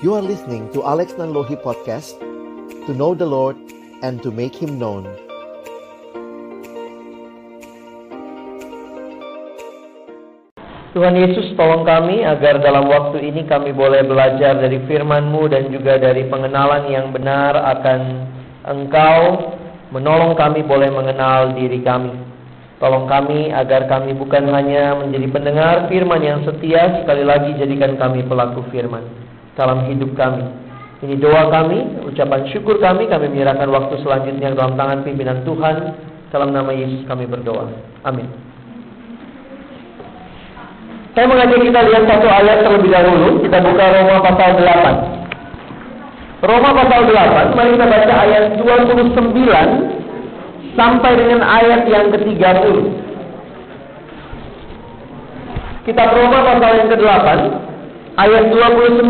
You are listening to Alex Nanlohi Podcast, to know the Lord and to make Him known. Tuhan Yesus, tolong kami agar dalam waktu ini kami boleh belajar dari firman-Mu dan juga dari pengenalan yang benar akan Engkau, menolong kami boleh mengenal diri kami. Tolong kami agar kami bukan hanya menjadi pendengar firman yang setia, sekali lagi jadikan kami pelaku firman dalam hidup kami. Ini doa kami, ucapan syukur kami menyerahkan waktu selanjutnya dalam tangan pimpinan Tuhan. Dalam nama Yesus kami berdoa. Amin. Saya mengajak kita lihat satu ayat terlebih dahulu. Kita buka Roma pasal 8. Roma pasal 8, mari kita baca ayat 29 sampai dengan ayat yang ke-30. Kitab Roma pasal yang ke-8, ayat 29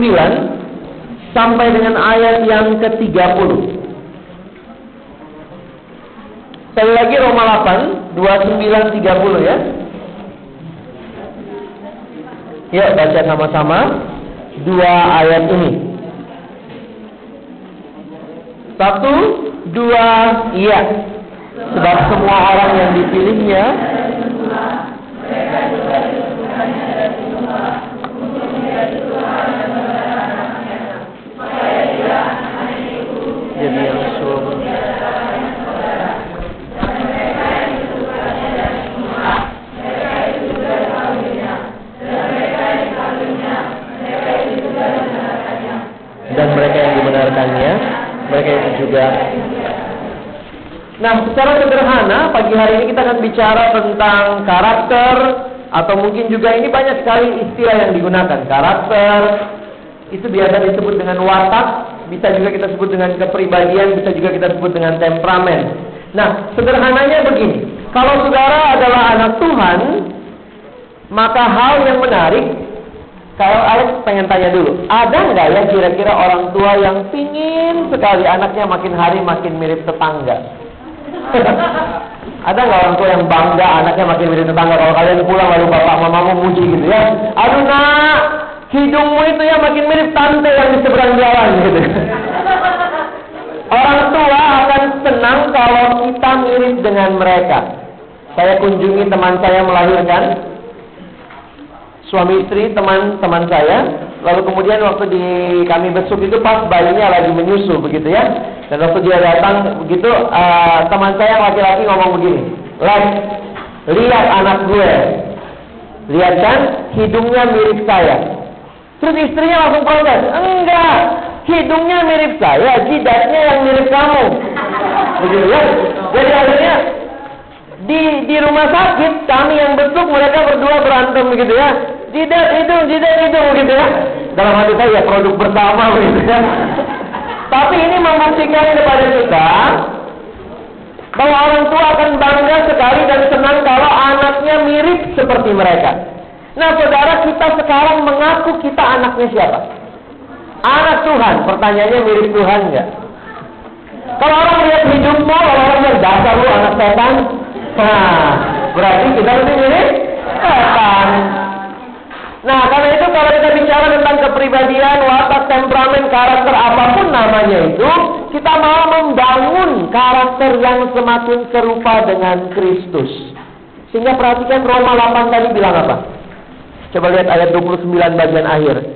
sampai dengan ayat yang ke-30. Sekali lagi Roma 8, 29, 30 ya. Yuk baca sama-sama dua ayat ini. 1, 2, iya. Sebab semua orang yang dipilihnya jadi yang suruh. Dan mereka yang dibenarkannya, mereka itu juga. Nah, secara sederhana pagi hari ini kita akan bicara tentang karakter, atau mungkin juga ini banyak sekali istilah yang digunakan. Karakter itu biasa disebut dengan watak, bisa juga kita sebut dengan kepribadian, bisa juga kita sebut dengan temperamen. Nah, sederhananya begini, kalau saudara adalah anak Tuhan, maka hal yang menarik, kalau Alex pengen tanya dulu, ada nggak ya kira-kira orang tua yang pingin sekali anaknya makin hari makin mirip tetangga? Ada nggak orang tua yang bangga anaknya makin mirip tetangga? Kalau kalian pulang lalu bapak mamamu muji gitu ya, aduh nak, hidungmu itu ya makin mirip tante yang di seberang jalan gitu. Orang tua akan senang kalau kita mirip dengan mereka. Saya kunjungi teman saya melahirkan, suami istri teman-teman saya. Lalu kemudian waktu kami besuk itu pas bayinya lagi menyusu begitu ya. Dan waktu dia datang begitu, teman saya yang laki-laki ngomong begini, Lex, lihat anak gue, lihat kan hidungnya mirip saya. Terus istrinya langsung protes, enggak, hidungnya mirip saya, jidatnya yang mirip kamu. Begitu ya. Jadi akhirnya di rumah sakit kami yang besuk, mereka berdua berantem begitu ya. Jidat hidung gitu ya. Dalam hati saya produk bersama gitu ya. Tapi ini membuktikan kepada kita bahwa orang tua akan bangga sekali dan senang kalau anaknya mirip seperti mereka. Nah, saudara, kita sekarang mengaku kita anaknya siapa? Anak Tuhan. Pertanyaannya, mirip Tuhan enggak? Kalau orang lihat hidupmu, kalau orang lihat dasar lu anak setan, nah, berarti kita lebih mirip setan. Nah, karena itu kalau kita bicara tentang kepribadian, watak, temperamen, karakter, apapun namanya itu, kita mau membangun karakter yang semakin serupa dengan Kristus. Sehingga perhatikan Roma 8 tadi bilang apa? Coba lihat ayat 29 bagian akhir.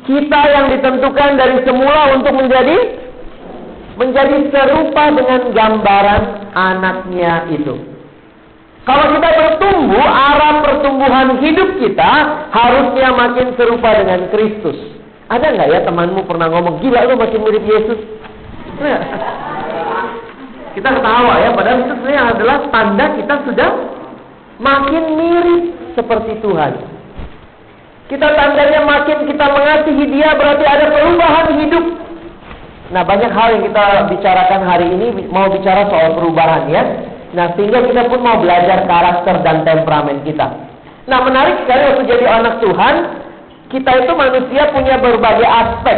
Kita yang ditentukan dari semula untuk menjadi serupa dengan gambaran anaknya itu. Kalau kita bertumbuh, arah pertumbuhan hidup kita harusnya makin serupa dengan Kristus. Ada nggak ya temanmu pernah ngomong, gila lu makin mirip Yesus? Nah, kita ketawa ya, padahal itu sebenarnya adalah tanda kita sudah makin mirip seperti Tuhan. Kita tandanya makin kita mengasihi Dia, berarti ada perubahan hidup. Nah, banyak hal yang kita bicarakan hari ini, mau bicara soal perubahan ya. Nah, sehingga kita pun mau belajar karakter dan temperamen kita. Nah, menarik sekali waktu jadi anak Tuhan, kita itu manusia punya berbagai aspek.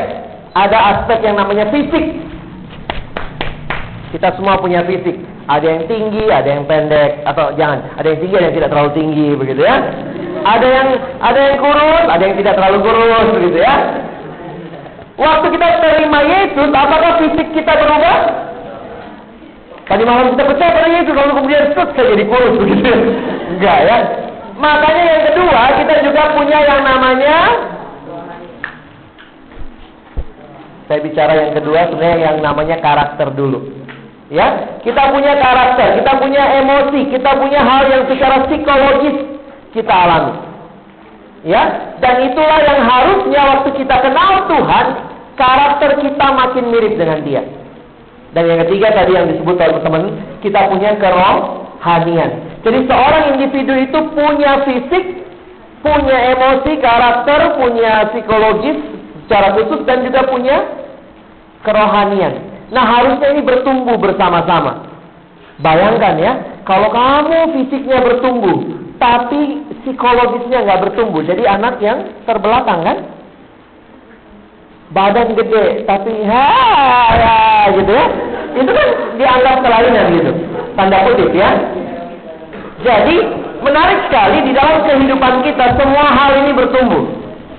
Ada aspek yang namanya fisik. Kita semua punya fisik. Ada yang tinggi, ada yang pendek, atau jangan, ada yang tinggi, ada yang tidak terlalu tinggi, begitu ya. Ada yang kurus, ada yang tidak terlalu kurus, begitu ya. Waktu kita terima Yesus, apakah fisik kita berubah? Tadi malam kita percaya pada Yesus, lalu kemudian saya jadi kurus begitu. Enggak ya. Makanya yang kedua, kita juga punya yang namanya, saya bicara yang kedua sebenarnya yang namanya karakter dulu. Ya, kita punya karakter, kita punya emosi, kita punya hal yang secara psikologis kita alami. Ya, dan itulah yang harusnya waktu kita kenal Tuhan, karakter kita makin mirip dengan Dia. Dan yang ketiga tadi yang disebut oleh teman, kita punya kerohanian. Jadi seorang individu itu punya fisik, punya emosi, karakter, punya psikologis secara khusus, dan juga punya kerohanian. Nah, harusnya ini bertumbuh bersama-sama. Bayangkan ya, kalau kamu fisiknya bertumbuh, tapi psikologisnya nggak bertumbuh, jadi anak yang terbelakang kan? Badan gede, tapi ya gitu ya. Itu kan dianggap kelainan gitu. Tanda kutip ya. Jadi, menarik sekali di dalam kehidupan kita semua hal ini bertumbuh.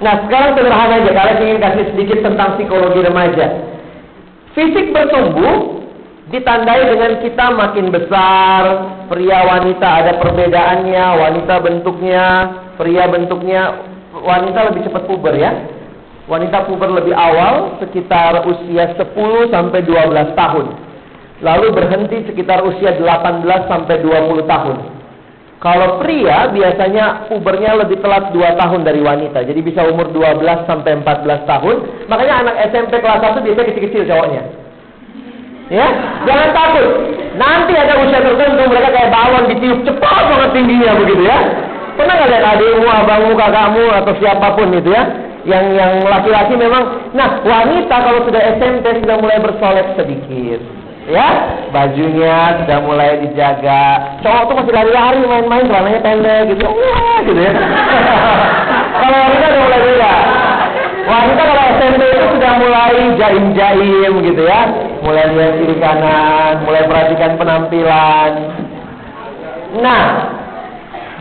Nah, sekarang sederhana aja, kalian ingin kasih sedikit tentang psikologi remaja. Fisik bertumbuh ditandai dengan kita makin besar. Pria wanita ada perbedaannya. Wanita bentuknya, pria bentuknya. Wanita lebih cepat puber ya. Wanita puber lebih awal, sekitar usia 10 sampai 12 tahun. Lalu berhenti sekitar usia 18 sampai 20 tahun. Kalau pria biasanya pubernya lebih telat 2 tahun dari wanita. Jadi bisa umur 12 sampai 14 tahun. Makanya anak SMP kelas 1 biasanya kecil-kecil cowoknya. Ya, jangan takut. Nanti ada usia tertentu mereka kayak balon ditiup cepat banget tingginya begitu ya. Pernah nggak lihat adikmu, abangmu, kakakmu atau siapapun itu ya? Yang laki-laki memang. Nah, wanita kalau sudah SMP sudah mulai bersolek sedikit. Ya, bajunya sudah mulai dijaga. Cowok tuh masih lari-lari main-main, celananya pendek gitu. Gitu ya. Kalau wanita udah mulai beda. Wanita kalau SMP itu sudah mulai jaim-jaim gitu ya. Mulai lihat kiri kanan, mulai perhatikan penampilan. Nah,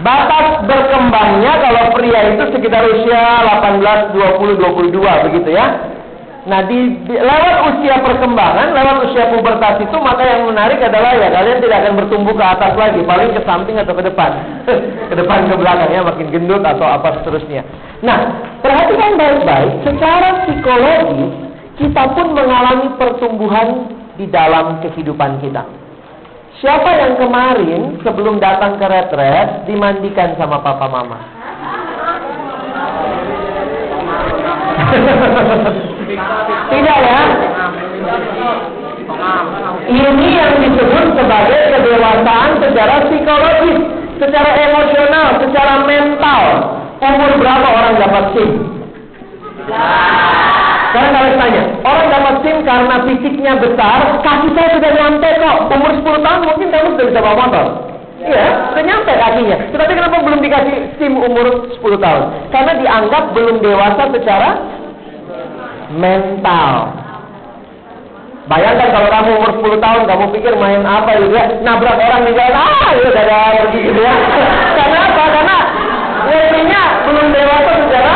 batas berkembangnya kalau pria itu sekitar usia 18, 20, 22 begitu ya. Nah, lewat usia perkembangan, lewat usia pubertas itu, maka yang menarik adalah ya kalian tidak akan bertumbuh ke atas lagi, paling ke samping atau ke depan. Ke depan, ke belakang ya, makin gendut atau apa seterusnya. Nah, perhatikan baik-baik, secara psikologis kita pun mengalami pertumbuhan di dalam kehidupan kita. Siapa yang kemarin sebelum datang ke retret dimandikan sama papa mama? Tidak ya. Ini yang disebut sebagai kedewasaan secara psikologis, secara emosional, secara mental. Umur berapa orang dapat SIM? Sekarang kalian tanya, orang dapat SIM karena fisiknya besar, kaki saya sudah nyampe kok. Umur 10 tahun mungkin kamu sudah bisa bawa motor. Iya, sudah nyampe kakinya. Tetapi kenapa belum dikasih SIM umur 10 tahun? Karena dianggap belum dewasa secara mental. Bayangkan kalau kamu umur 10 tahun, kamu pikir main apa gitu ya? Nabrak orang di jalan, ya udah pergi gitu ya. Karena apa? Karena ngertinya belum dewasa secara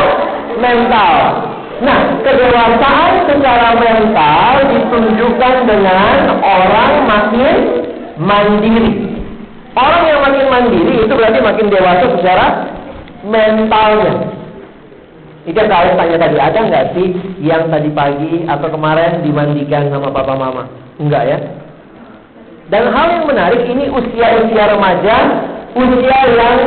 mental. Nah, kedewasaan secara mental ditunjukkan dengan orang makin mandiri. Orang yang makin mandiri itu berarti makin dewasa secara mentalnya. Itu yang kalian tanya tadi, ada nggak sih yang tadi pagi atau kemarin dimandikan sama papa mama? Enggak ya. Dan hal yang menarik, ini usia-usia remaja, usia yang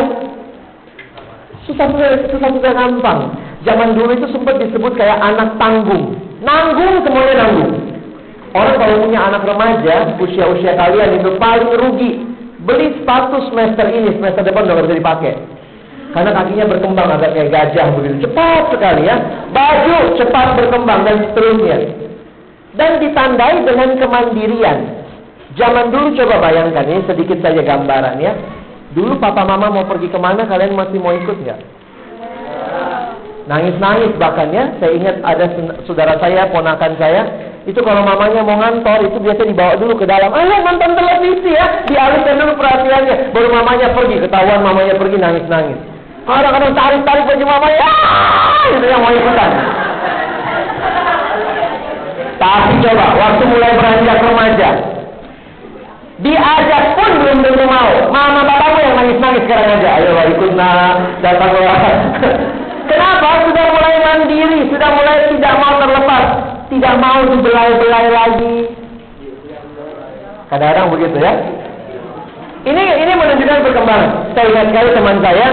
susah-susah gampang. Zaman dulu itu sempat disebut kayak anak tanggung. Nanggung, semuanya nanggung. Orang kalau punya anak remaja, usia-usia kalian itu paling rugi. Beli sepatu semester ini, semester depan udah bisa dipakai. Karena kakinya berkembang agak kayak gajah begitu. Cepat sekali ya. Baju cepat berkembang dan seterusnya. Dan ditandai dengan kemandirian. Zaman dulu coba bayangkan, ini sedikit saja gambaran ya. Dulu papa mama mau pergi kemana, kalian masih mau ikut nggak? Nangis-nangis bahkan ya. Saya ingat ada saudara saya, ponakan saya, itu kalau mamanya mau ngantor, itu biasa dibawa dulu ke dalam. Ayo nonton televisi ya. Dialihkan dulu perhatiannya. Baru mamanya pergi, ketahuan mamanya pergi, nangis-nangis. Kadang-kadang tarik-tarik baju mamanya, gitu yang mau ikutan. Tapi coba, waktu mulai beranjak remaja, diajak pun belum tentu mau. Mama bapakmu yang nangis-nangis sekarang aja. Ayo ikut datang Kenapa? Sudah mulai mandiri, sudah mulai tidak mau terlepas, tidak mau dibelai-belai lagi. Kadang-kadang begitu ya. Ini menunjukkan perkembangan. Saya ingat sekali teman saya,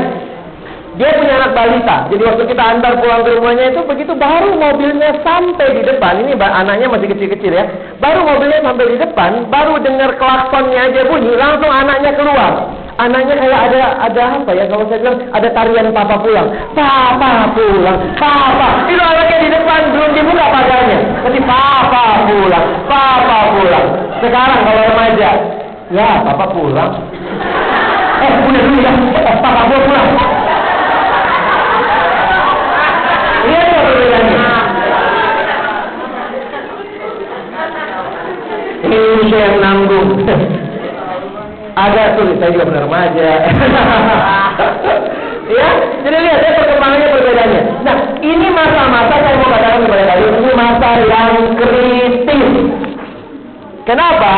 dia punya anak balita. Jadi waktu kita antar pulang ke rumahnya itu, begitu baru mobilnya sampai di depan. Ini anaknya masih kecil-kecil ya. Baru mobilnya sampai di depan, baru dengar klaksonnya aja bunyi, langsung anaknya keluar. Anaknya kayak ada apa ya, kalau saya bilang ada tarian papa pulang. Papa pulang, papa. Itu anaknya di depan, belum dibuka pagarnya. Tapi papa pulang, papa pulang. Sekarang kalau remaja, ya papa pulang. Udah dulu ya, papa pulang. Lihat ya perbedaannya. Ini saya yang nanggung. Agak sulit, saya juga benar remaja. Ya, jadi lihat ya perkembangannya perbedaannya. Nah, ini masa-masa saya mau katakan kepada kalian, ini masa yang kritis. Kenapa?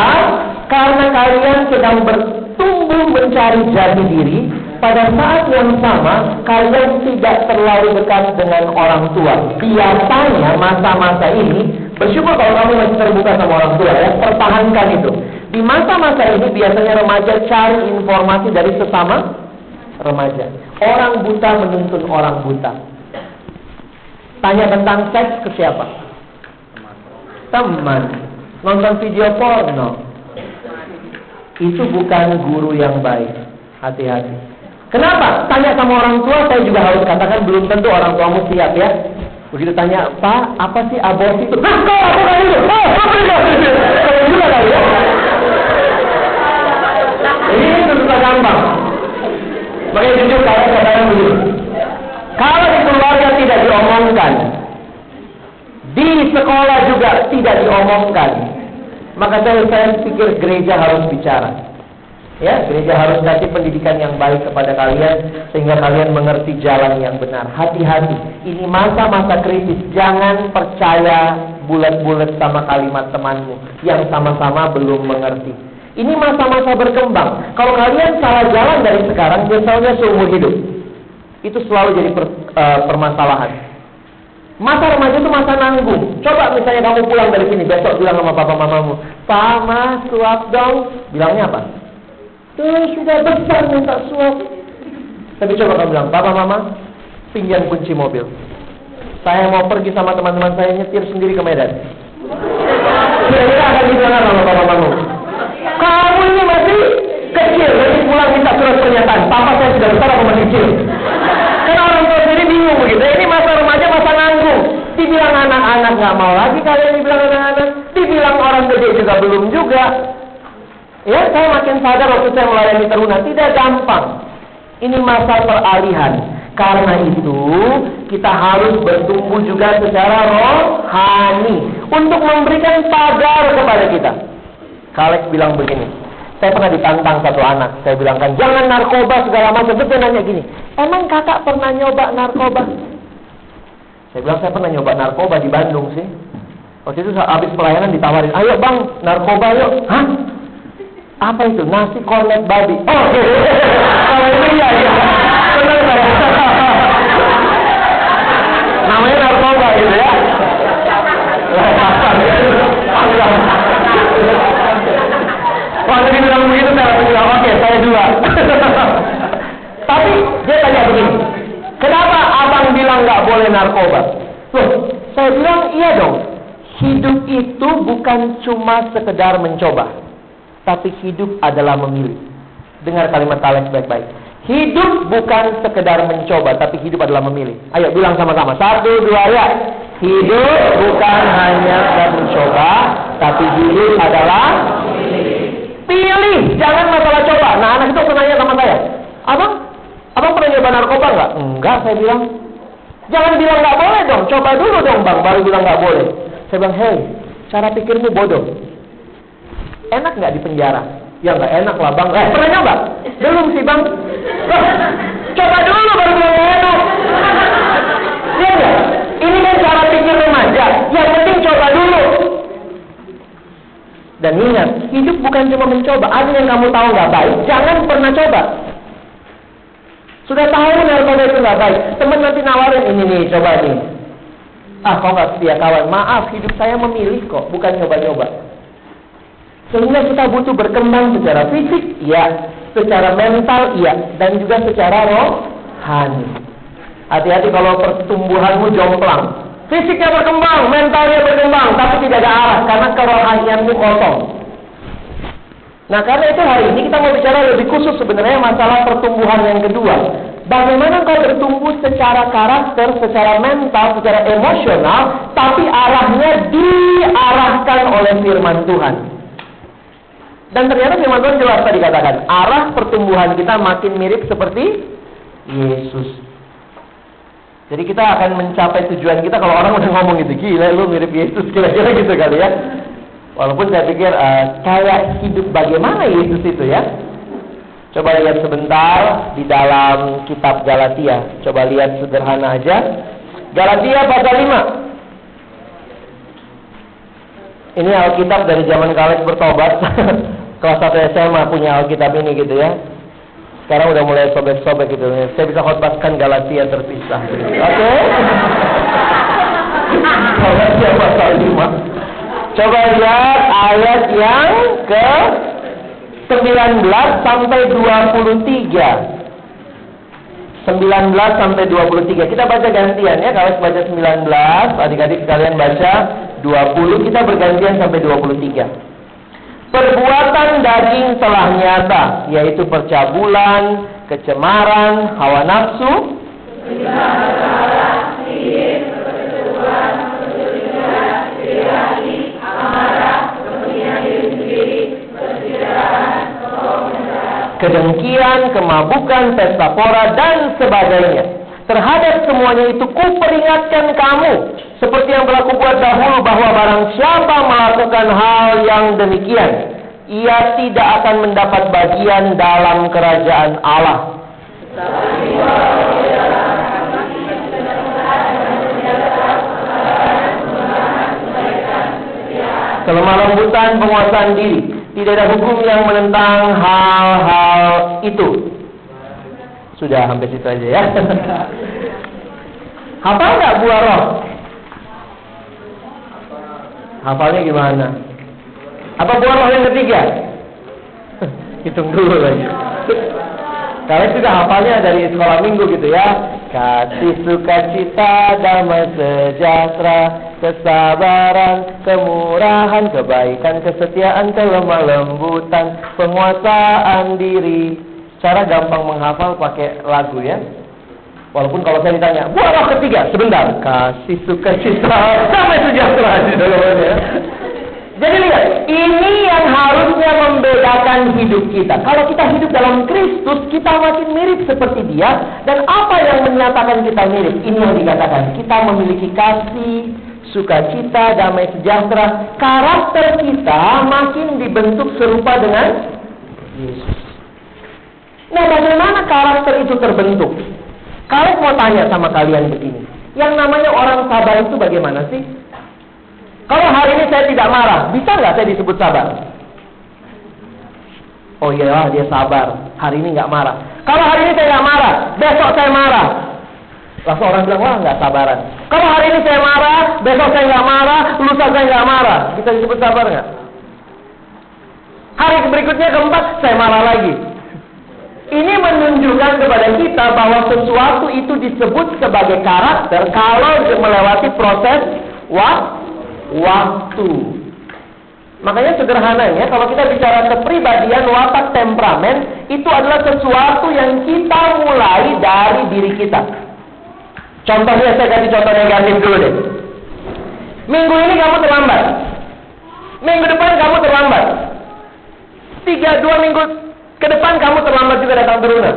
Karena kalian sedang bertumbuh mencari jati diri. Pada saat yang sama, kalian tidak terlalu dekat dengan orang tua. Biasanya masa-masa ini, bersyukur kalau kamu masih terbuka sama orang tua ya, pertahankan itu. Di masa-masa ini biasanya remaja cari informasi dari sesama remaja. Orang buta menuntun orang buta. Tanya tentang seks ke siapa? Teman. Nonton video porno. Itu bukan guru yang baik. Hati-hati. Kenapa? Tanya sama orang tua, saya juga harus katakan belum tentu orang tuamu siap ya. Begitu tanya, Pak, apa sih aborsi itu? Nah, kok aku kan itu? Kalau juga kali ya. Ini susah gampang. Makanya jujur kalian begini. Kalau di keluarga tidak diomongkan, di sekolah juga tidak diomongkan, maka saya pikir gereja harus bicara. Ya, gereja harus kasih pendidikan yang baik kepada kalian sehingga kalian mengerti jalan yang benar. Hati-hati, ini masa-masa kritis. Jangan percaya bulat-bulat sama kalimat temanmu yang sama-sama belum mengerti. Ini masa-masa berkembang. Kalau kalian salah jalan dari sekarang, biasanya seumur hidup. Itu selalu jadi permasalahan. Masa remaja itu masa nanggung. Coba misalnya kamu pulang dari sini, besok bilang sama papa mamamu, Pak, Mas, suap dong. Bilangnya apa? Tuh, sudah besar minta suap. Tapi coba kamu bilang, Papa, Mama, pinjam kunci mobil. Saya mau pergi sama teman-teman saya nyetir sendiri ke Medan. Kira-kira akan dibilang sama Papa, Mama. Kamu ini masih kecil, nanti pulang minta surat pernyataan. Papa saya sudah besar apa masih kecil? Karena orang tua sendiri bingung begitu. Ini masa remaja, masa nanggung. Dibilang anak-anak nggak mau lagi kalian dibilang anak-anak. Dibilang orang gede juga belum juga. Ya, saya makin sadar waktu saya melayani teruna, tidak gampang. Ini masa peralihan. Karena itu, kita harus bertumbuh juga secara rohani untuk memberikan pagar kepada kita. Kalex bilang begini, saya pernah ditantang satu anak. Saya bilangkan, jangan narkoba segala macam. Terus dia nanya gini, emang kakak pernah nyoba narkoba? Saya bilang, saya pernah nyoba narkoba di Bandung sih. Waktu itu habis pelayanan ditawarin, ayo bang, narkoba yuk. Hah? Apa itu? Nasi kornet babi. Oh, kalau itu iya. Benar saya. Namanya narkoba gitu ya. Waktu dibilang begitu saya bilang, oke, saya juga. Tapi dia tanya begini, kenapa abang bilang nggak boleh narkoba? Loh, saya bilang iya dong. Hidup itu bukan cuma sekedar mencoba, tapi hidup adalah memilih. Dengar kalimat Alex baik-baik. Hidup bukan sekedar mencoba, tapi hidup adalah memilih. Ayo bilang sama-sama. 1, 2, ya. Hidup bukan hanya sekedar mencoba, tapi hidup adalah pilih. Jangan masalah coba. Nah, anak itu nanya sama saya, Abang pernah nyoba narkoba nggak? Enggak, saya bilang. Jangan bilang nggak boleh dong. Coba dulu dong, bang. Baru bilang nggak boleh. Saya bilang, hey, cara pikirmu bodoh. Enak nggak di penjara? Ya nggak enak lah bang. Pernah nyoba? Belum sih bang. Coba dulu baru bilang enak. Ya nggak? Ini kan cara pikir remaja. Yang penting coba dulu. Dan ingat, hidup bukan cuma mencoba. Ada yang kamu tahu nggak baik, jangan pernah coba. Sudah tahu narkoba itu nggak baik, teman nanti nawarin ini nih, coba nih. Kau nggak setia kawan. Maaf, hidup saya memilih kok, bukan nyoba-nyoba. Sehingga kita butuh berkembang secara fisik, iya, secara mental, iya, dan juga secara rohani. Hati-hati kalau pertumbuhanmu jomplang. Fisiknya berkembang, mentalnya berkembang, tapi tidak ada arah karena kerohanianmu kosong. Nah, karena itu hari ini kita mau bicara lebih khusus sebenarnya masalah pertumbuhan yang kedua. Bagaimana kau bertumbuh secara karakter, secara mental, secara emosional, tapi arahnya diarahkan oleh firman Tuhan. Dan ternyata firman Tuhan jelas tadi katakan, arah pertumbuhan kita makin mirip seperti Yesus. Jadi kita akan mencapai tujuan kita kalau orang udah ngomong gitu, gila lu mirip Yesus, kira-kira gitu kali ya. Walaupun saya pikir kayak hidup bagaimana Yesus itu ya. Coba lihat sebentar di dalam kitab Galatia. Coba lihat sederhana aja. Galatia pasal 5. Ini Alkitab dari zaman Kalex bertobat. Kelas 1 SMA punya Alkitab ini gitu ya. Sekarang udah mulai sobek-sobek gitu. Saya bisa khotbahkan Galatia terpisah. Oke? Galatia pasal 5. Coba lihat ayat yang ke 19 sampai 23. 19 sampai 23. Kita baca gantian ya. Kalau baca 19, adik-adik sekalian baca 20, kita bergantian sampai 23. Perbuatan daging telah nyata, yaitu percabulan, kecemaran, hawa nafsu, kedengkian, kemabukan, pesta pora, dan sebagainya. Terhadap semuanya itu kuperingatkan kamu, seperti yang telah kubuat dahulu, bahwa barang siapa melakukan hal yang demikian, ia tidak akan mendapat bagian dalam kerajaan Allah. Kelemah lembutan, penguasaan diri. Tidak ada hukum yang menentang hal-hal itu. Sudah sampai situ aja ya. Hafal nggak buah roh? Hafalnya gimana? Apa buah roh yang ketiga? Hitung dulu lagi. Kalian sudah hafalnya dari sekolah minggu gitu ya. Kasih, sukacita, damai sejahtera, kesabaran, kemurahan, kebaikan, kesetiaan, kelemah lembutan, penguasaan diri. Cara gampang menghafal pakai lagu ya. Walaupun kalau saya ditanya, buah roh ketiga, sebentar. Kasih, sukacita, damai sejahtera di dalamnya. Jadi lihat, ini yang harusnya membedakan hidup kita. Kalau kita hidup dalam Kristus, kita makin mirip seperti Dia. Dan apa yang menyatakan kita mirip? Ini yang dikatakan, kita memiliki kasih, sukacita, damai sejahtera. Karakter kita makin dibentuk serupa dengan Yesus. Nah, bagaimana karakter itu terbentuk? Kalau mau tanya sama kalian begini, yang namanya orang sabar itu bagaimana sih? Kalau hari ini saya tidak marah, bisa nggak saya disebut sabar? Oh iya, dia sabar. Hari ini nggak marah. Kalau hari ini saya nggak marah, besok saya marah. Lalu orang bilang, wah nggak sabaran. Kalau hari ini saya marah, besok saya nggak marah, lusa saya nggak marah. Bisa disebut sabar nggak? Hari berikutnya keempat, saya marah lagi. Ini menunjukkan kepada kita bahwa sesuatu itu disebut sebagai karakter kalau melewati proses waktu. Makanya sederhananya kalau kita bicara kepribadian, watak, temperamen, itu adalah sesuatu yang kita mulai dari diri kita. Contohnya, saya kasih contoh negatif dulu deh. Minggu ini kamu terlambat, minggu depan kamu terlambat, 2 minggu ke depan kamu terlambat juga datang ke rumah.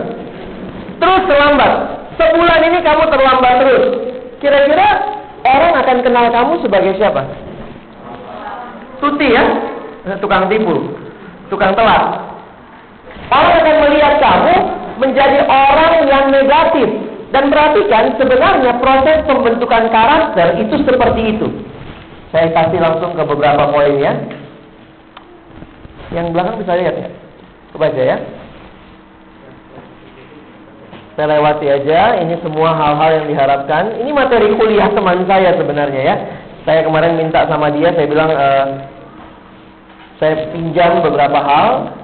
Terus terlambat, sebulan ini kamu terlambat terus. Kira-kira orang akan kenal kamu sebagai siapa? Tuti ya, tukang tipu, tukang telat. Orang akan melihat kamu menjadi orang yang negatif. Dan perhatikan, sebenarnya proses pembentukan karakter itu seperti itu. Saya kasih langsung ke beberapa poin ya. Yang belakang bisa lihat ya? Coba aja ya. Saya lewati aja. Ini semua hal-hal yang diharapkan. Ini materi kuliah teman saya sebenarnya ya. Saya kemarin minta sama dia, saya bilang saya pinjam beberapa hal.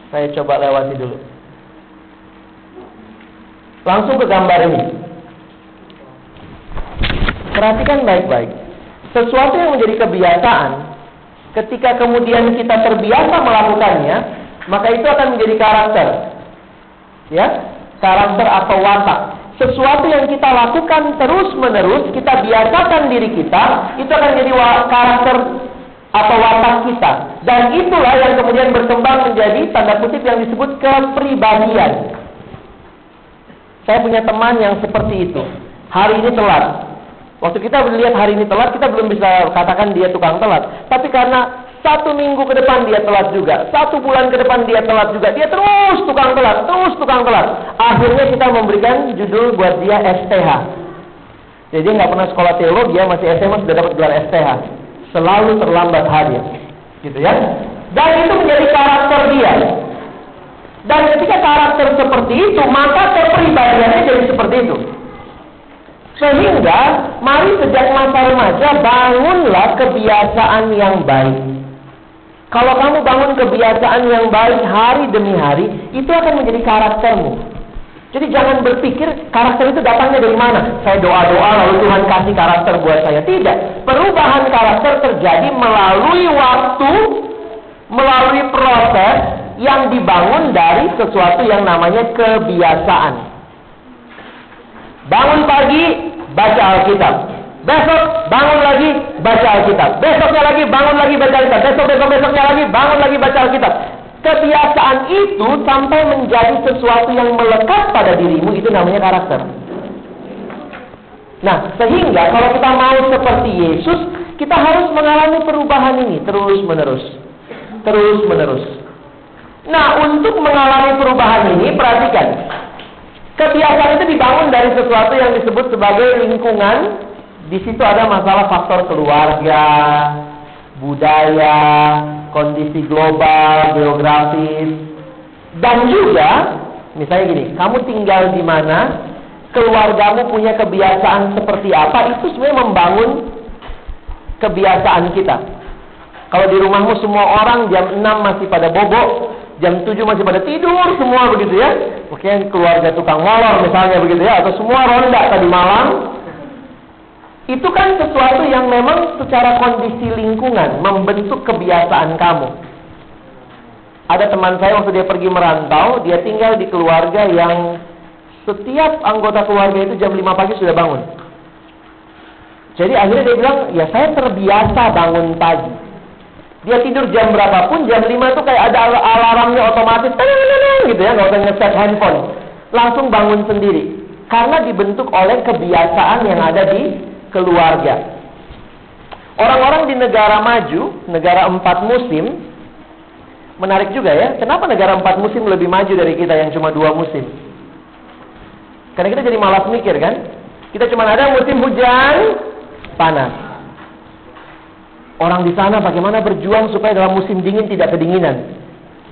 Saya coba lewati dulu. Langsung ke gambar ini. Perhatikan baik-baik. Sesuatu yang menjadi kebiasaan, ketika kemudian kita terbiasa melakukannya, maka itu akan menjadi karakter. Ya, karakter atau watak. Sesuatu yang kita lakukan terus-menerus, kita biasakan diri kita, itu akan menjadi karakter atau watak kita. Dan itulah yang kemudian berkembang menjadi tanda kutip yang disebut kepribadian. Saya punya teman yang seperti itu. Hari ini telat. Waktu kita melihat hari ini telat, kita belum bisa katakan dia tukang telat. Tapi karena 1 minggu ke depan dia telat juga, 1 bulan ke depan dia telat juga, dia terus tukang telat, terus tukang telat. Akhirnya kita memberikan judul buat dia STH. Jadi nggak pernah sekolah teologi, ya masih SMA sudah dapat gelar STH. Selalu terlambat hadir, gitu ya. Dan itu menjadi karakter dia. Dan ketika karakter seperti itu, maka kepribadiannya jadi seperti itu. Sehingga, mari sejak masa remaja bangunlah kebiasaan yang baik. Kalau kamu bangun kebiasaan yang baik hari demi hari, itu akan menjadi karaktermu. Jadi jangan berpikir karakter itu datangnya dari mana. Saya doa-doa lalu Tuhan kasih karakter buat saya. Tidak. Perubahan karakter terjadi melalui waktu, melalui proses yang dibangun dari sesuatu yang namanya kebiasaan. Bangun pagi, baca Alkitab. Besok bangun lagi, baca Alkitab. Besoknya lagi bangun lagi, baca Alkitab. Besoknya lagi bangun lagi, baca Alkitab. Kebiasaan itu sampai menjadi sesuatu yang melekat pada dirimu, itu namanya karakter. Nah, sehingga kalau kita mau seperti Yesus, kita harus mengalami perubahan ini terus-menerus. Terus-menerus. Nah, untuk mengalami perubahan ini, perhatikan. Kebiasaan itu dibangun dari sesuatu yang disebut sebagai lingkungan. Di situ ada masalah faktor keluarga, budaya, kondisi global, geografis, dan juga, misalnya gini, kamu tinggal di mana, keluargamu punya kebiasaan seperti apa, itu sebenarnya membangun kebiasaan kita. Kalau di rumahmu semua orang jam 6 masih pada bobok, jam 7 masih pada tidur semua begitu ya. Mungkin keluarga tukang molor misalnya begitu ya, atau semua ronda tadi malam. Itu kan sesuatu yang memang secara kondisi lingkungan membentuk kebiasaan kamu. Ada teman saya waktu dia pergi merantau, dia tinggal di keluarga yang setiap anggota keluarga itu jam 5 pagi sudah bangun. Jadi akhirnya dia bilang, ya saya terbiasa bangun pagi. Dia tidur jam berapapun, jam 5 itu kayak ada alarmnya otomatis, gitu ya, nggak usah nge-set handphone. Langsung bangun sendiri. Karena dibentuk oleh kebiasaan yang ada di keluarga. Orang-orang di negara maju, negara 4 musim, menarik juga ya. Kenapa negara 4 musim lebih maju dari kita yang cuma 2 musim? Karena kita jadi malas mikir kan. Kita cuma ada musim hujan, panas. Orang di sana bagaimana berjuang supaya dalam musim dingin tidak kedinginan.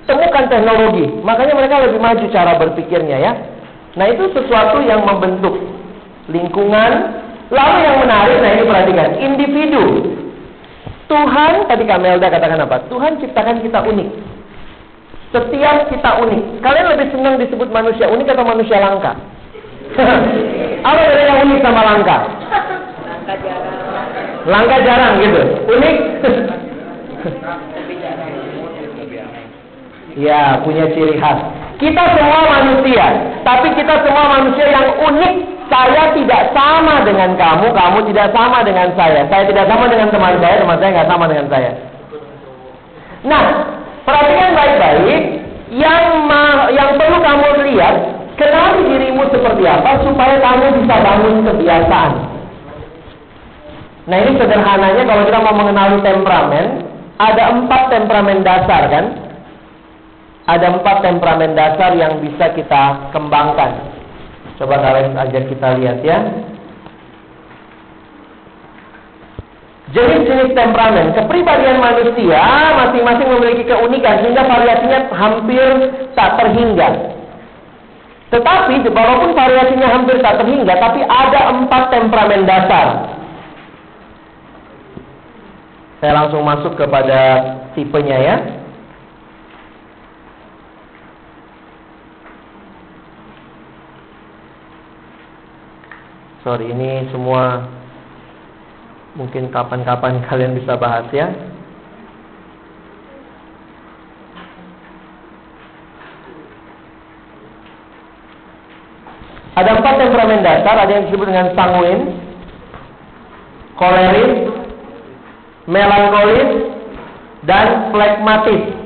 Temukan teknologi, makanya mereka lebih maju cara berpikirnya ya. Nah itu sesuatu yang membentuk lingkungan. Lalu yang menarik, nah ini perhatikan, individu. Tuhan, tadi Kamelda katakan apa? Tuhan ciptakan kita unik. Setiap kita unik. Kalian lebih senang disebut manusia unik atau manusia langka? Apa bedanya unik sama langka? Langka jarang. Langka jarang gitu. Unik? Ya, punya ciri khas. Kita semua manusia, tapi kita semua manusia yang unik. Saya tidak sama dengan kamu, kamu tidak sama dengan saya. Saya tidak sama dengan teman saya nggak sama dengan saya. Nah, perhatikan baik-baik. Yang perlu kamu lihat, kenali dirimu seperti apa supaya kamu bisa bangun kebiasaan. Nah, ini sederhananya kalau kita mau mengenali temperamen, ada 4 temperamen dasar kan? Ada 4 temperamen dasar yang bisa kita kembangkan. Coba kalian ajak kita lihat ya. jenis-jenis temperamen, kepribadian manusia masing-masing memiliki keunikan sehingga variasinya hampir tak terhingga. Tetapi walaupun variasinya hampir tak terhingga, tapi ada 4 temperamen dasar. Saya langsung masuk kepada tipenya ya. Sorry, ini semua mungkin kapan-kapan kalian bisa bahas ya. Ada 4 temperamen dasar, ada yang disebut dengan sanguin, koleris, melankolis, dan flegmatis.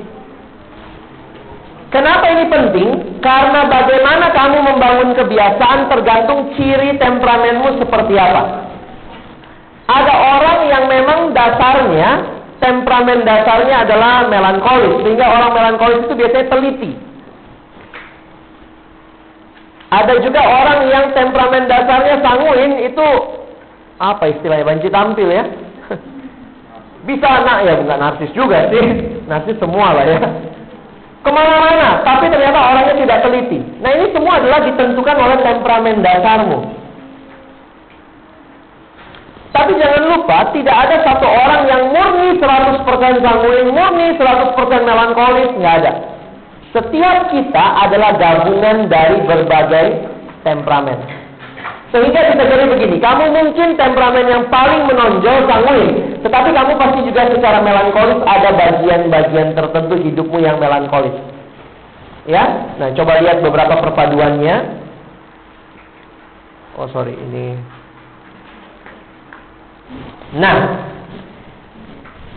Kenapa ini penting? Karena bagaimana kamu membangun kebiasaan tergantung ciri temperamenmu seperti apa. Ada orang yang memang dasarnya, temperamen dasarnya adalah melankolis, sehingga orang melankolis itu biasanya teliti. Ada juga orang yang temperamen dasarnya sanguin, itu apa istilahnya, banci tampil ya. Bisa ya nggak narsis juga sih, narsis semua lah ya. Kemana-mana, tapi ternyata orangnya tidak teliti. Nah ini semua adalah ditentukan oleh temperamen dasarmu. Tapi jangan lupa, tidak ada satu orang yang murni 100% sanguin, murni 100% melankolis, nggak ada. Setiap kita adalah gabungan dari berbagai temperamen. Sehingga bisa jadi begini, kamu mungkin temperamen yang paling menonjol sanguin, tetapi kamu pasti juga secara melankolis ada bagian-bagian tertentu hidupmu yang melankolis. Ya, nah coba lihat beberapa perpaduannya. Oh sorry, ini. Nah,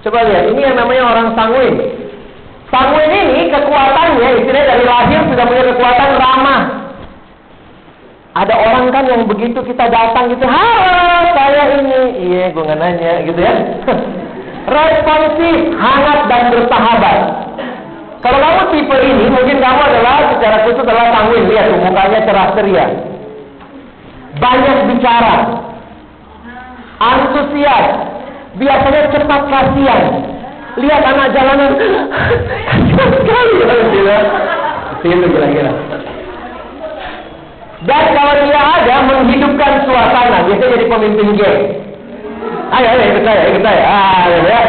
coba lihat, ini yang namanya orang sanguin. Sanguin ini kekuatannya, istilahnya dari lahir sudah punya kekuatan ramah. Ada orang kan yang begitu kita datang gitu, halo saya ini, iya gue nggak nanya gitu ya. Responsif, hangat dan bersahabat. Kalau kamu tipe ini, mungkin kamu adalah secara khusus adalah sanguin. Lihat mukanya cerah ceria, banyak bicara, antusias, biasanya cepat kasihan. Lihat anak jalanan, kasihan sekali ya. Itu kira-kira. Dan kalau dia ada menghidupkan suasana, biasanya jadi pemimpin geng. Ayo ikut saya. Ya.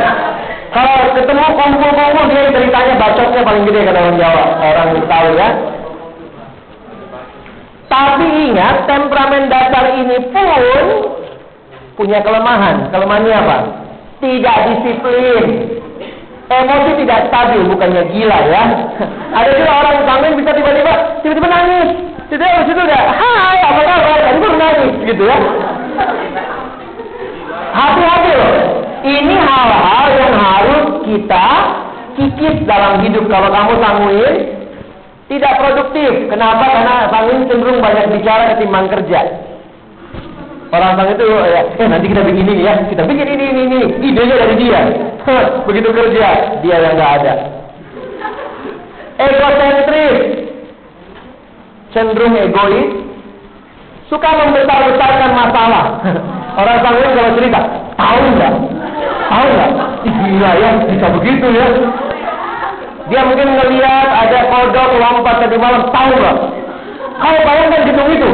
Kalau ketemu kumpul-kumpul dia ceritanya bacotnya paling gede kata orang Jawa, orang tahu ya. Tapi ingat, temperamen dasar ini pun punya kelemahan. Kelemahannya apa? Tidak disiplin. Emosi tidak stabil, bukannya gila ya. Ada juga orang sanguin bisa tiba-tiba nangis. Tidak, itu udah, hai, apa kabar? Tadi baru nangis, gitu ya. Hati-hati loh. Ini hal-hal yang harus kita kikis dalam hidup. Kalau kamu sanguin, tidak produktif. Kenapa? Karena sanguin cenderung banyak bicara ketimbang kerja. Orang sanguin itu, ya, nanti kita bikin ini ya, kita bikin ini. Idenya dari dia. Begitu kerja, dia yang nggak ada. Egosentris, cenderung egois, suka membesar-besarkan masalah. Orang sanguin kalau cerita, tahu nggak? Gila ya, bisa begitu ya. Dia mungkin ngelihat ada kodok lompat tadi malam, tahu nggak? Kau bayangkan gedung itu,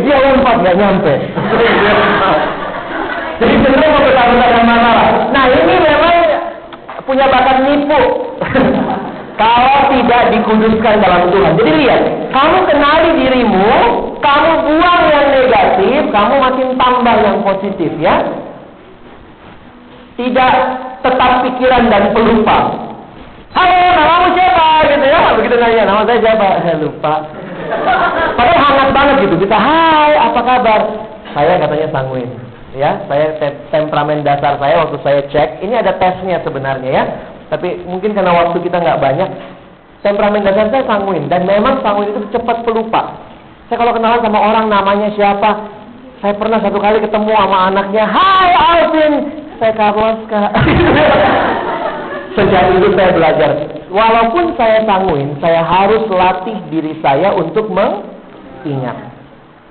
dia lompat nggak nyampe. Jadi cenderung membesar-besarkan masalah. Nah ini memang punya bakat nipu. Kalau tidak dikuduskan dalam Tuhan. Jadi lihat, kamu kenali dirimu, kamu buang yang negatif, kamu makin tambah yang positif ya. Tidak tetap pikiran dan pelupa. Halo, namamu siapa? Gitu ya. Begitu nanya, nama saya siapa? Lupa. Padahal hangat banget gitu. Kita, hai, apa kabar? Saya katanya sanguin. Ya, saya temperamen dasar saya waktu saya cek, ini ada tesnya sebenarnya ya. Tapi mungkin karena waktu kita nggak banyak, temperamen dasar saya sanguin. Dan memang sanguin itu cepat pelupa. Saya kalau kenalan sama orang namanya siapa, saya pernah satu kali ketemu sama anaknya, hai Alvin, saya Carlos Kak. Sejak itu saya belajar, walaupun saya sanguin, saya harus latih diri saya untuk mengingat.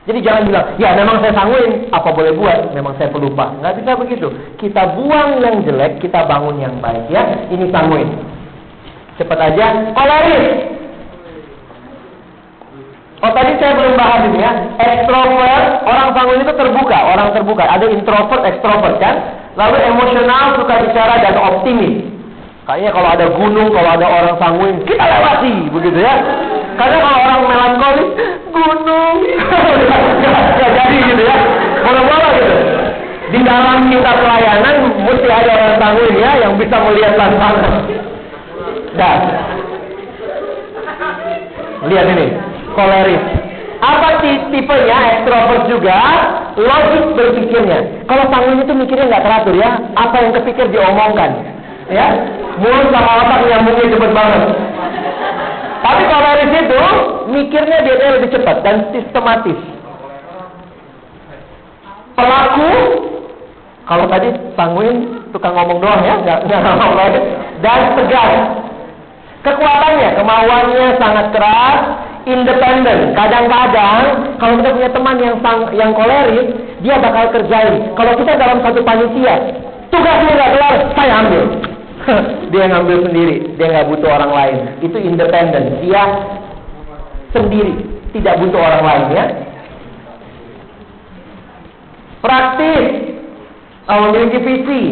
Jadi jangan bilang, ya memang saya sanguin, apa boleh buat, memang saya pelupa. Nggak bisa begitu. Kita buang yang jelek, kita bangun yang baik ya. Ini sanguin. Cepat aja, koleris. Oh tadi saya belum bahas ini ya. Extrovert, orang sanguin itu terbuka, orang terbuka. Ada introvert, extrovert kan. Lalu emosional, suka bicara dan optimis. Kayaknya kalau ada gunung, kalau ada orang sanguin, kita lewati, begitu ya. Karena kalau orang melankolis, gunung, nggak jadi gitu ya. Bola-bola gitu. Di dalam kita pelayanan, mesti ada orang sanguin ya, yang bisa melihat tantangan. Dan lihat ini, koleris. Apa tipenya? Extrovert juga, logik berpikirnya. Kalau sanguin itu mikirnya nggak teratur ya. Apa yang kepikir diomongkan. Ya, mulut sama otak nyambungnya cepet banget. Tapi koleris itu mikirnya dia lebih cepat dan sistematis. Pelaku, kalau tadi sanguin tukang ngomong doang ya, nggak ngomong lagi. Dan tegas. Kekuatannya, kemauannya sangat keras, independen. Kadang-kadang kalau kita punya teman yang koleris, dia bakal kerjain. Kalau kita dalam satu panitia, tugasnya nggak kelar, saya ambil. Dia ngambil sendiri, dia nggak butuh orang lain. Itu independen, dia sendiri, tidak butuh orang lain ya. Praktis, memiliki visi,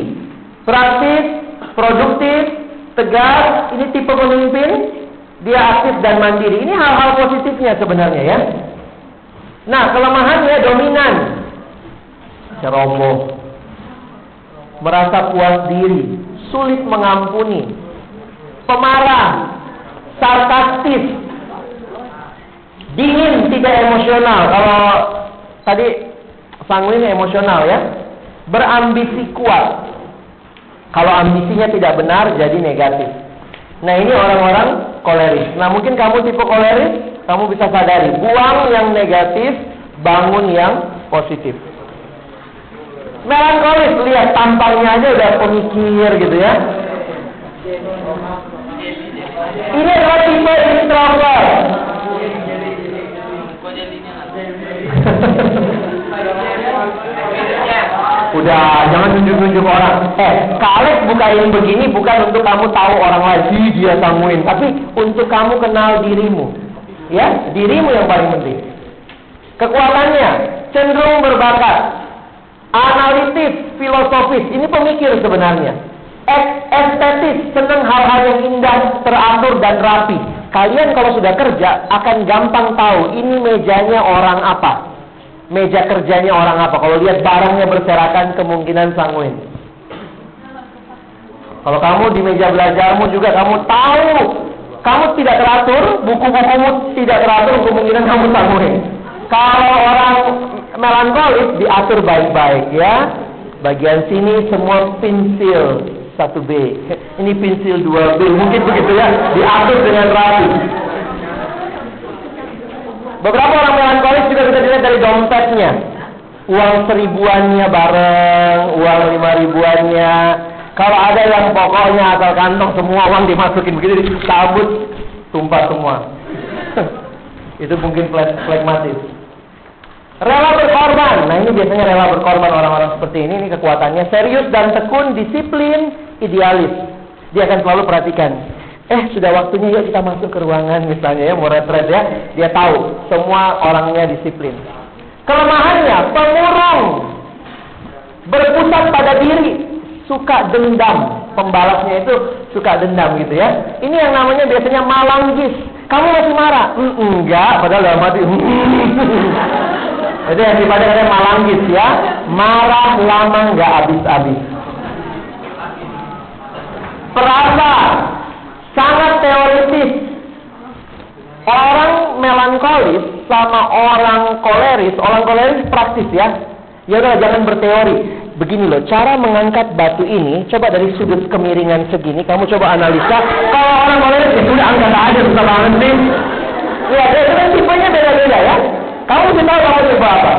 praktis, produktif, tegas. Ini tipe pemimpin, dia aktif dan mandiri. Ini hal-hal positifnya sebenarnya ya. Nah kelemahannya dominan, ceroboh, merasa puas diri, sulit mengampuni, pemarah, sarkastis, dingin, tidak emosional. Kalau tadi sanguin emosional ya, berambisi kuat. Kalau ambisinya tidak benar jadi negatif. Nah ini orang-orang koleris. Nah mungkin kamu tipe koleris, kamu bisa sadari, buang yang negatif, bangun yang positif. Melankolis, lihat tampangnya aja udah pemikir gitu ya. Ini adalah tipe introvert. Udah, jangan tunjuk-tunjuk orang. Kalik bukain begini bukan untuk kamu tahu orang lain dia sanguin, tapi untuk kamu kenal dirimu. Ya, dirimu yang paling penting. Kekuatannya cenderung berbakat, analitis, filosofis, ini pemikir sebenarnya. Estetis, senang hal-hal yang indah, teratur dan rapi. Kalian kalau sudah kerja akan gampang tahu ini mejanya orang apa, meja kerjanya orang apa. Kalau lihat barangnya berserakan, kemungkinan sanguin. Kalau kamu di meja belajarmu juga kamu tahu kamu tidak teratur, buku-bukumu tidak teratur, kemungkinan kamu sanguin. Kalau orang melankolis diatur baik-baik ya. Bagian sini semua pensil 1B, ini pensil 2B, mungkin begitu ya, diatur dengan rapi. Beberapa orang melankolis juga bisa dilihat dari dompetnya. Uang 1000-annya bareng, uang 5.000-annya. Kalau ada yang pokoknya asal kantong semua uang dimasukin begitu, dicabut, tumpah semua. Itu mungkin flegmatis. Rela berkorban. Nah ini biasanya rela berkorban orang-orang seperti ini kekuatannya serius dan tekun, disiplin, idealis. Dia akan selalu perhatikan. Sudah waktunya yuk kita masuk ke ruangan misalnya ya, mau retret ya. Dia tahu semua orangnya disiplin. Kelemahannya pemurung, berpusat pada diri, suka dendam. Pembalasnya itu suka dendam gitu ya. Ini yang namanya biasanya malanggis. Kamu masih marah? Enggak, padahal dalam hati. Itu yang dipakai malanggis ya, marah lama nggak habis-habis. Perasa, sangat teoritis. Orang melankolis sama orang koleris praktis ya. Ya udah jangan berteori. Begini loh, cara mengangkat batu ini, coba dari sudut kemiringan segini, kamu coba analisa. Kalau orang koleris ya sudah angkat aja, susah banget sih. Ya, itu kan tipenya beda-beda ya. Kamu mesti tahu kamu tipe apa.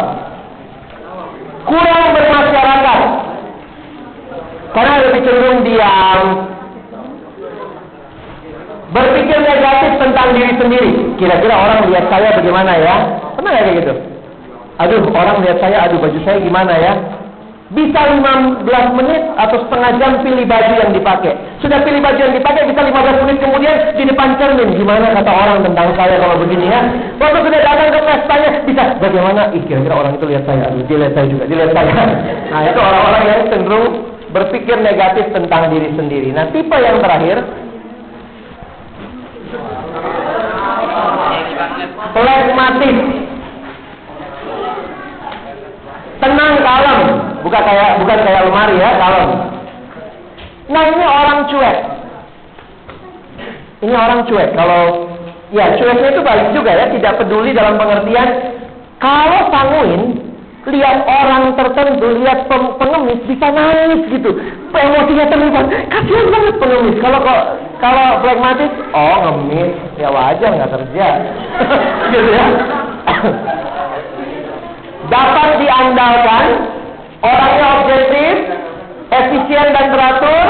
Kurang bermasyarakat, karena lebih cenderung diam. Berpikir negatif tentang diri sendiri. Kira-kira orang lihat saya bagaimana ya? Pernah nggak kayak gitu? Aduh, orang lihat saya, aduh baju saya gimana ya? Bisa 15 menit atau setengah jam pilih baju yang dipakai. Sudah pilih baju yang dipakai, bisa 15 menit kemudian di depan cermin. Gimana kata orang tentang saya kalau begini ya? Waktu sudah datang ke pestanya, bisa bagaimana? Kira-kira orang itu lihat saya, aduh dia lihat saya juga, dia lihat saya. Nah itu orang-orang yang cenderung berpikir negatif tentang diri sendiri. Nah tipe yang terakhir, flegmatis. Tenang, kalem, bukan kayak lemari ya, kalem. Nah ini orang cuek. Ini orang cuek. Kalau ya cueknya itu baik juga ya, tidak peduli dalam pengertian. Kalau sanguin, lihat orang tertentu, lihat pengemis bisa nangis gitu, emosinya terlibat. Kasihan banget pengemis. Kalau flegmatis, oh ngemis, ya wajar nggak kerja, gitu ya. Dapat diandalkan, orangnya objektif, efisien dan teratur,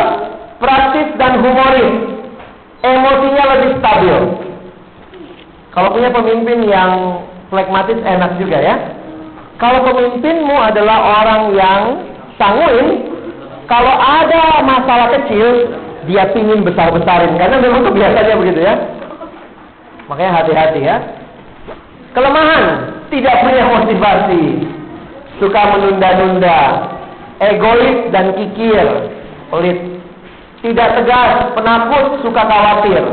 praktis dan humoris, emosinya lebih stabil. Kalau punya pemimpin yang flegmatis enak juga ya. Kalau pemimpinmu adalah orang yang sanguin, kalau ada masalah kecil, dia pingin besar-besarin, karena memang itu biasanya begitu ya. Makanya hati-hati ya. Kelemahan, tidak punya motivasi, suka menunda-nunda, egois dan kikir, pelit, tidak tegas, penakut, suka khawatir.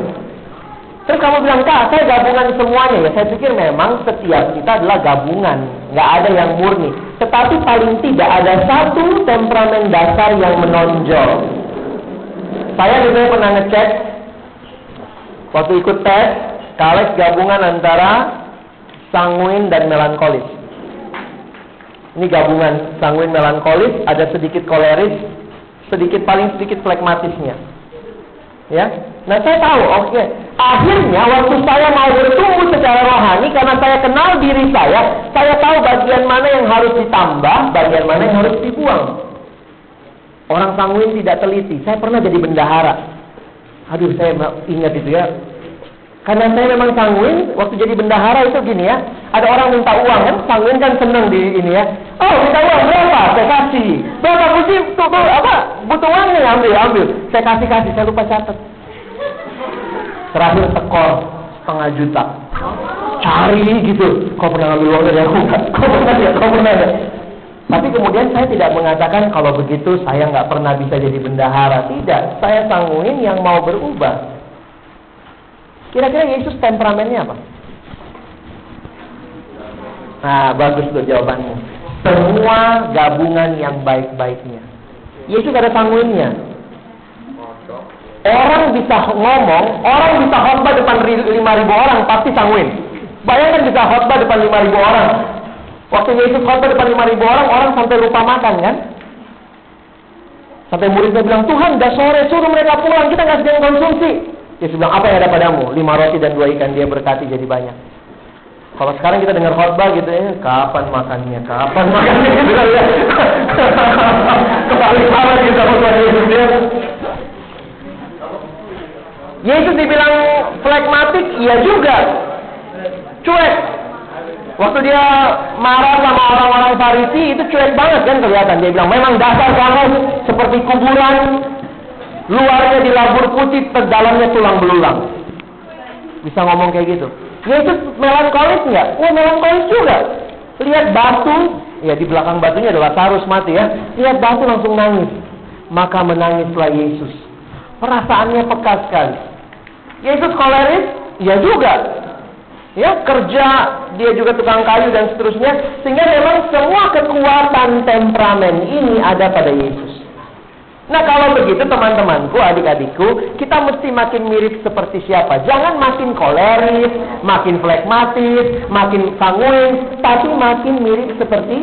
Terus kamu bilang, Kak, saya gabungan semuanya ya. Saya pikir memang setiap kita adalah gabungan, nggak ada yang murni. Tetapi paling tidak ada satu temperamen dasar yang menonjol. Saya juga pernah ngecek waktu ikut tes, Kales gabungan antara sanguin dan melankolis. Ini gabungan sanguin melankolis, ada sedikit koleris, paling sedikit flegmatisnya. Ya. Nah, saya tahu, oke. Akhirnya waktu saya mau bertumbuh secara rohani, karena saya kenal diri saya tahu bagian mana yang harus ditambah, bagian mana yang harus dibuang. Orang sanguin tidak teliti. Saya pernah jadi bendahara. Aduh, saya ingat itu ya. Karena saya memang sanguin, waktu jadi bendahara itu gini ya, ada orang minta uang kan, sanguin kan seneng di ini ya. Oh, minta uang berapa? Saya kasih. Berapa sih? Butuh uangnya ambil. Saya kasih, saya lupa catat. Terakhir tekor 0,5 juta. Cari gitu. Kau pernah ngambil uang dari aku? Kau pernah ya? Tapi kemudian saya tidak mengatakan kalau begitu saya nggak pernah bisa jadi bendahara. Tidak, saya sanguin yang mau berubah. Kira-kira Yesus temperamennya apa? Nah, bagus tuh jawabannya. Semua gabungan yang baik-baiknya. Yesus ada sanguinnya. Orang bisa ngomong, orang bisa khotbah depan 5.000 orang, pasti sanguin. Bayangkan bisa khotbah depan 5.000 orang. Waktu Yesus khotbah depan 5.000 orang, orang sampai lupa makan kan? Sampai muridnya bilang, Tuhan, udah sore, suruh mereka pulang, kita nggak sedang konsumsi. Yesus bilang, apa yang ada padamu? 5 roti dan 2 ikan, dia berkati jadi banyak. Kalau sekarang kita dengar khotbah gitu ya, kapan makannya? Gitu ya. Kebalik banget kita khotbah Yesus ya. Yesus dibilang flegmatik, iya juga. Cuek. Waktu dia marah sama orang-orang Farisi, itu cuek banget kan kelihatan. Dia bilang, memang dasar kamu seperti kuburan, luarnya dilabur putih, dalamnya tulang belulang. Bisa ngomong kayak gitu. Yesus melankolis nggak? Oh, melankolis juga. Lihat batu, ya di belakang batunya adalah Lazarus mati ya. Lihat batu langsung nangis. Maka menangislah Yesus. Perasaannya peka sekali. Yesus koleris, ya juga. Ya, kerja, dia juga tukang kayu dan seterusnya. Sehingga memang semua kekuatan temperamen ini ada pada Yesus. Nah, kalau begitu teman-temanku, adik-adikku, kita mesti makin mirip seperti siapa? Jangan makin koleris, makin flegmatis, makin sanguin, tapi makin mirip seperti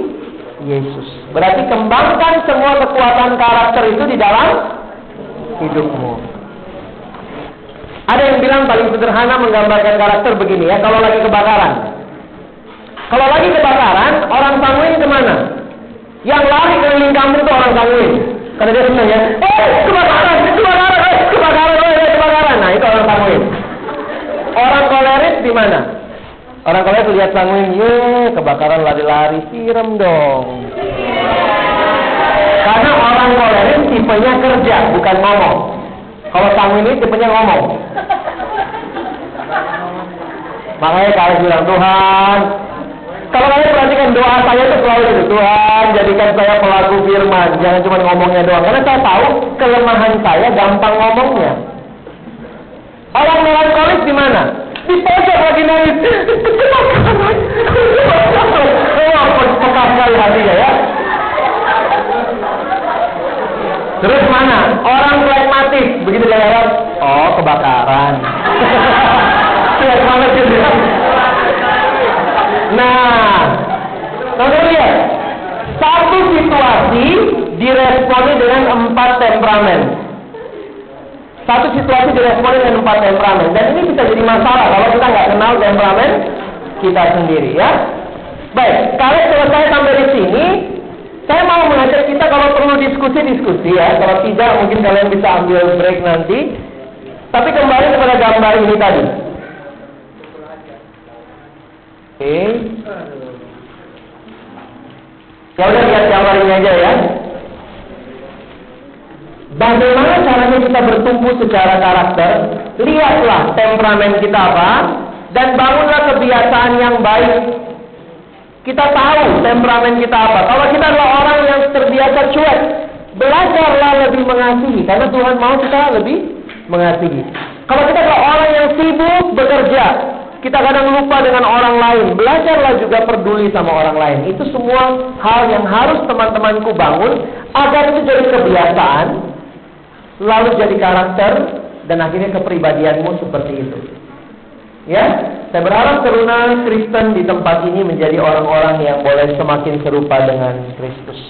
Yesus. Berarti kembangkan semua kekuatan karakter itu di dalam hidupmu. Ada yang bilang paling sederhana menggambarkan karakter begini ya, kalau lagi kebakaran. Kalau lagi kebakaran, orang sanguin kemana? Yang lari keliling kampung itu orang sanguin. Karena dia senang ya, kebakaran. Nah itu orang sanguin. Orang koleris di mana? Orang Korea lihat sanguin, kebakaran lari-lari, siram dong. Karena orang Korea ini tipenya kerja, bukan ngomong. Kalau sanguin ini tipenya ngomong. Makanya kalian bilang, Tuhan, kalau kalian perhatikan doa saya itu selalu itu, Tuhan jadikan saya pelaku firman, jangan cuma ngomongnya doang. Karena saya tahu kelemahan saya gampang ngomongnya. Orang melankolis di mana? Di pojok lagi nangis. Pekah sekali hatinya ya. Terus mana? Orang pragmatis, begitu dia lewat, oh kebakaran. Lihat mana sih dia? Nah, saudara lihat, satu situasi diresponi dengan 4 temperamen. Satu situasi diresponi dengan 4 temperamen. Dan ini bisa jadi masalah kalau kita nggak kenal temperamen kita sendiri ya. Baik, kalau selesai sampai di sini, saya mau mengajak kita kalau perlu diskusi ya. Kalau tidak, mungkin kalian bisa ambil break nanti. Tapi kembali kepada gambar ini tadi. Oke. Ya udah lihat gambar ini aja ya. Bagaimana caranya kita bertumbuh secara karakter? Lihatlah temperamen kita apa, dan bangunlah kebiasaan yang baik. Kita tahu temperamen kita apa. Kalau kita adalah orang yang terbiasa cuek, belajarlah lebih mengasihi, karena Tuhan mau kita lebih mengasihi. Kalau kita adalah orang yang sibuk bekerja, kita kadang lupa dengan orang lain, belajarlah juga peduli sama orang lain. Itu semua hal yang harus teman-temanku bangun, agar itu jadi kebiasaan, lalu jadi karakter, dan akhirnya kepribadianmu seperti itu. Ya, saya berharap Teruna Kristen di tempat ini menjadi orang-orang yang boleh semakin serupa dengan Kristus.